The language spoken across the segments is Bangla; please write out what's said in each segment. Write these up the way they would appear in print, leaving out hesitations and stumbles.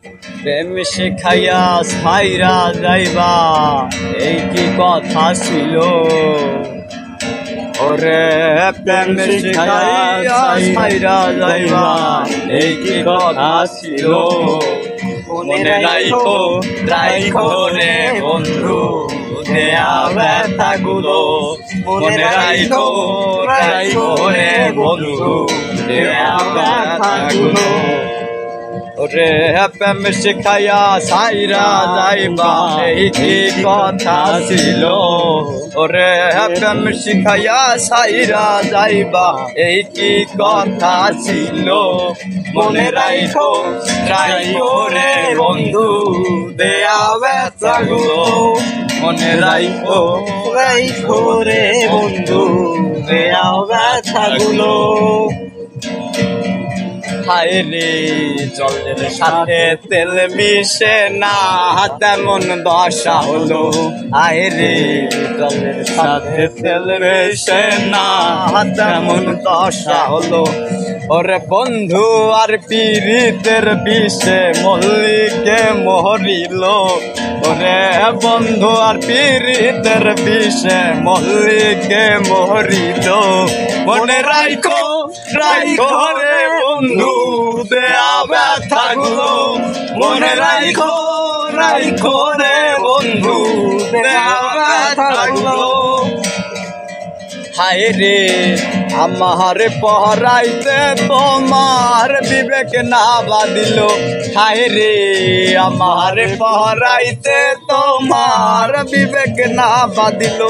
প্রেম শিখাইয়া ছাইরা যাইবা এই কি কথা ছিল ওরে প্রেম শিখাইয়া ছাইরা যাইবা এই কি কথা ছিল মনে রাইখো রাইখো রে বন্ধু দেয়া ব্যথাগুলো মনে রাইখো রাইখো রে বন্ধু দেয়া ব্যথাগুলো ওরে প্রেম শিখাইয়া ছাইরা যাইবা এই কি কথা ছিল ওরে প্রেম শিখাইয়া ছাইরা যাইবা এই কি কথা ছিল মনে রাইখো রাইখো রে বন্ধু দেয়া ব্যথাগুলো মনে রাইখো রাইখো রে বন্ধু দেয়া ব্যথাগুলো হায় রে জলের সাথে তেল মিশে না তেমন দশা হলো হায় রে জলের সাথে তেল মিশে না তেমন দশা হলো ওরে বন্ধু আর পীড়িতের বিষে মল্লিকে মরিল ওরে বন্ধু আর পীড়িতের বিষে মল্লিকে মরিল মনে রাইখো রাইখো রে বন্ধু দেয়া ব্যথাগুলো মনে রাইখো রাইখো রে বন্ধু দেয়া ব্যথাগুলো হায় রে আমার পহরাইতে তোমার বিবেক না বাদিল হায় রে আমার পহরাইতে তোমার বিবেক না বাদিল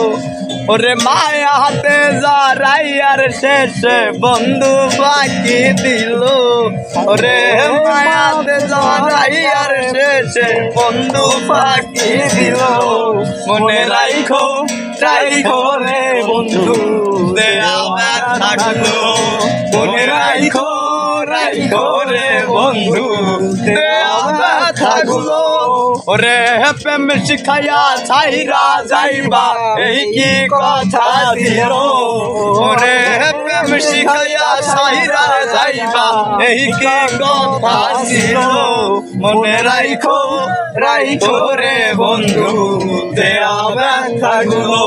ওরে মায়া হাতে যারাই আর শেষে বন্ধু বাকি দিল ওরে মায়া হাতে যারাই আর শেষে বন্ধু বাকি দিল মনে রাইখো রাইখো রে বন্ধু দেয়া ব্যথাগুলো মনে রাইখো রাইখো রে বন্ধু দেয়া ব্যথাগুলো ওরে প্রেম শিখাইয়া ছাইরা যাইবা এই কি কথা ছিল ওরে প্রেম শিখাইয়া ছাইরা যাইবা এই কি কথা ছিল মনে রাইখো রাইখো রে বন্ধু দেয়া ব্যথাগুলো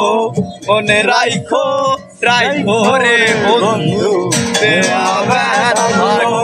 মনে রাইখো রাইখো রে বন্ধু দেয়া ব্যথাগুলো।